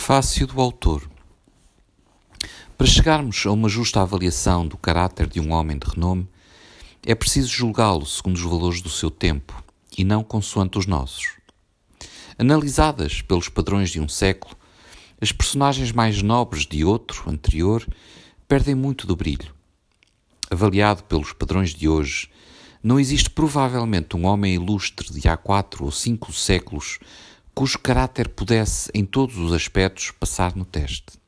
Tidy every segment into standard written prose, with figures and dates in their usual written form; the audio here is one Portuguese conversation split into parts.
Prefácio do autor. Para chegarmos a uma justa avaliação do caráter de um homem de renome, é preciso julgá-lo segundo os valores do seu tempo e não consoante os nossos. Analisadas pelos padrões de um século, as personagens mais nobres de outro, anterior, perdem muito do brilho. Avaliado pelos padrões de hoje, não existe provavelmente um homem ilustre de há 4 ou 5 séculos cujo caráter pudesse, em todos os aspectos, passar no teste.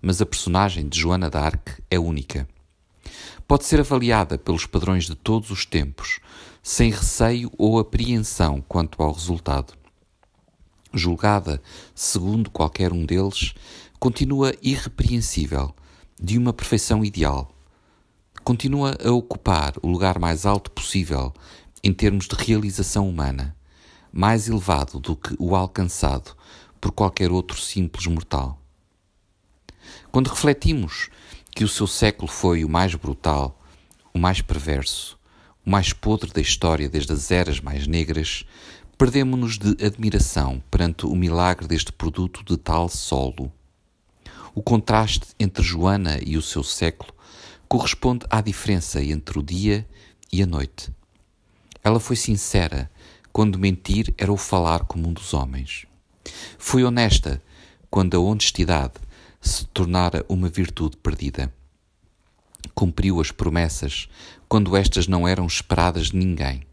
Mas a personagem de Joana d'Arc é única. Pode ser avaliada pelos padrões de todos os tempos, sem receio ou apreensão quanto ao resultado. Julgada segundo qualquer um deles, continua irrepreensível, de uma perfeição ideal. Continua a ocupar o lugar mais alto possível em termos de realização humana, mais elevado do que o alcançado por qualquer outro simples mortal. Quando refletimos que o seu século foi o mais brutal, o mais perverso, o mais podre da história desde as eras mais negras, perdemo-nos de admiração perante o milagre deste produto de tal solo. O contraste entre Joana e o seu século corresponde à diferença entre o dia e a noite. Ela foi sincera quando mentir era o falar como um dos homens. Foi honesta quando a honestidade se tornara uma virtude perdida. Cumpriu as promessas quando estas não eram esperadas de ninguém.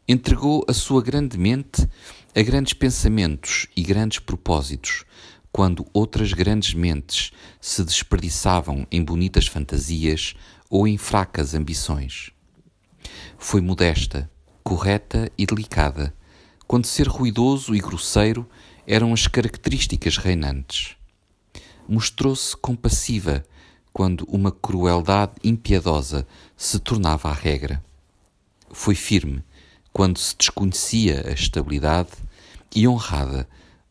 Entregou a sua grande mente a grandes pensamentos e grandes propósitos, quando outras grandes mentes se desperdiçavam em bonitas fantasias ou em fracas ambições. Foi modesta, correta e delicada, quando ser ruidoso e grosseiro eram as características reinantes. Mostrou-se compassiva quando uma crueldade impiedosa se tornava a regra. Foi firme quando se desconhecia a estabilidade e honrada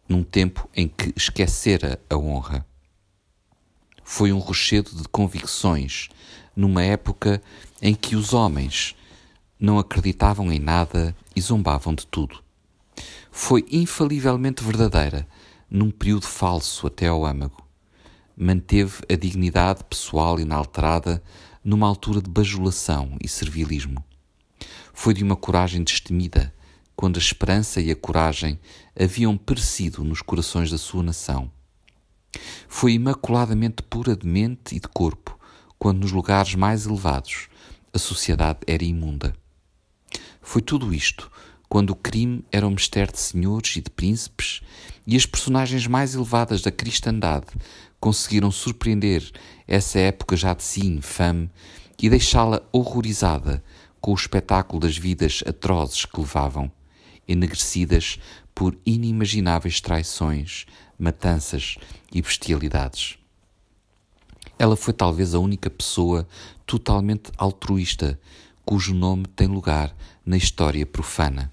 num tempo em que esquecera a honra. Foi um rochedo de convicções numa época em que os homens não acreditavam em nada e zombavam de tudo. Foi infalivelmente verdadeira num período falso até ao âmago. Manteve a dignidade pessoal inalterada numa altura de bajulação e servilismo. Foi de uma coragem destemida, quando a esperança e a coragem haviam perecido nos corações da sua nação. Foi imaculadamente pura de mente e de corpo, quando nos lugares mais elevados a sociedade era imunda. Foi tudo isto, quando o crime era um mistério de senhores e de príncipes e as personagens mais elevadas da cristandade conseguiram surpreender essa época já de si infame e deixá-la horrorizada com o espetáculo das vidas atrozes que levavam, enegrecidas por inimagináveis traições, matanças e bestialidades. Ela foi talvez a única pessoa totalmente altruísta cujo nome tem lugar na história profana.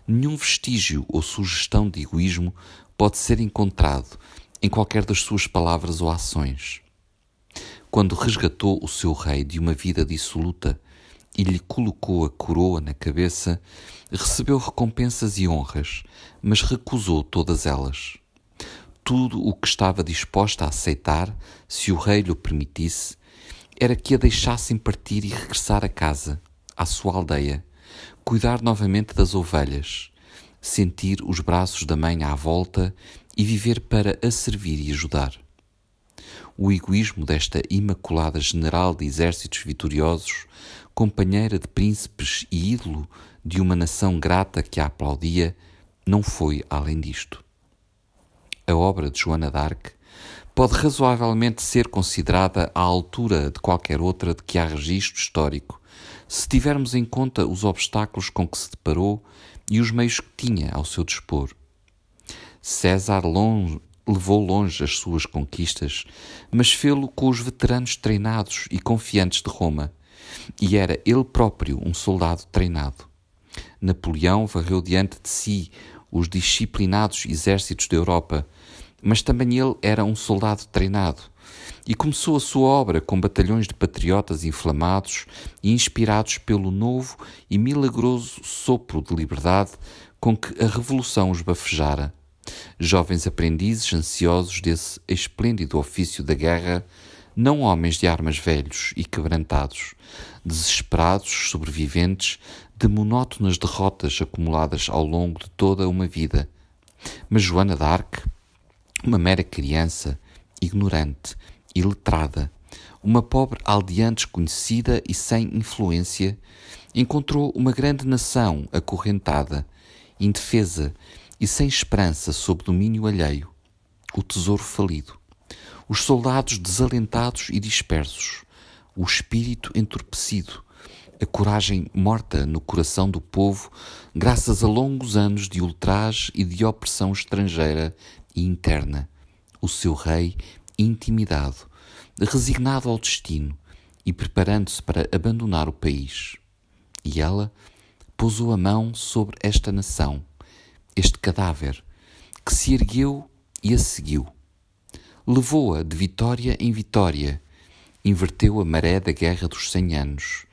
Nenhum vestígio ou sugestão de egoísmo pode ser encontrado em qualquer das suas palavras ou ações. Quando resgatou o seu rei de uma vida dissoluta e lhe colocou a coroa na cabeça, recebeu recompensas e honras, mas recusou todas elas. Tudo o que estava disposta a aceitar, se o rei lhe permitisse, era que a deixassem partir e regressar a casa, à sua aldeia, cuidar novamente das ovelhas, sentir os braços da mãe à volta e viver para a servir e ajudar. O egoísmo desta imaculada general de exércitos vitoriosos, companheira de príncipes e ídolo de uma nação grata que a aplaudia, não foi além disto. A obra de Joana d'Arc pode razoavelmente ser considerada à altura de qualquer outra de que há registro histórico, se tivermos em conta os obstáculos com que se deparou e os meios que tinha ao seu dispor. César levou longe as suas conquistas, mas fê-lo com os veteranos treinados e confiantes de Roma, e era ele próprio um soldado treinado. Napoleão varreu diante de si os disciplinados exércitos da Europa, mas também ele era um soldado treinado, e começou a sua obra com batalhões de patriotas inflamados e inspirados pelo novo e milagroso sopro de liberdade com que a Revolução os bafejara, jovens aprendizes ansiosos desse esplêndido ofício da guerra, não homens de armas velhos e quebrantados, desesperados sobreviventes de monótonas derrotas acumuladas ao longo de toda uma vida. Mas Joana d'Arc, uma mera criança, ignorante, iletrada, uma pobre aldeã desconhecida e sem influência, encontrou uma grande nação acorrentada, indefesa e sem esperança sob domínio alheio, o tesouro falido, os soldados desalentados e dispersos, o espírito entorpecido, a coragem morta no coração do povo graças a longos anos de ultraje e de opressão estrangeira e interna, o seu rei intimidado, resignado ao destino e preparando-se para abandonar o país. E ela pousou a mão sobre esta nação, este cadáver, que se ergueu e a seguiu. Levou-a de vitória em vitória, inverteu a maré da Guerra dos 100 Anos,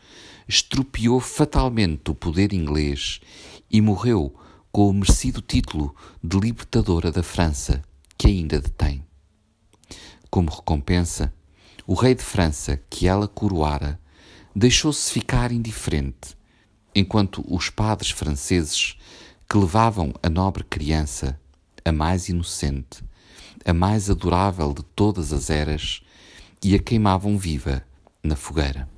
estropiou fatalmente o poder inglês e morreu com o merecido título de libertadora da França, que ainda detém. Como recompensa, o rei de França, que ela coroara, deixou-se ficar indiferente, enquanto os padres franceses que levavam a nobre criança, a mais inocente, a mais adorável de todas as eras, e a queimavam viva na fogueira.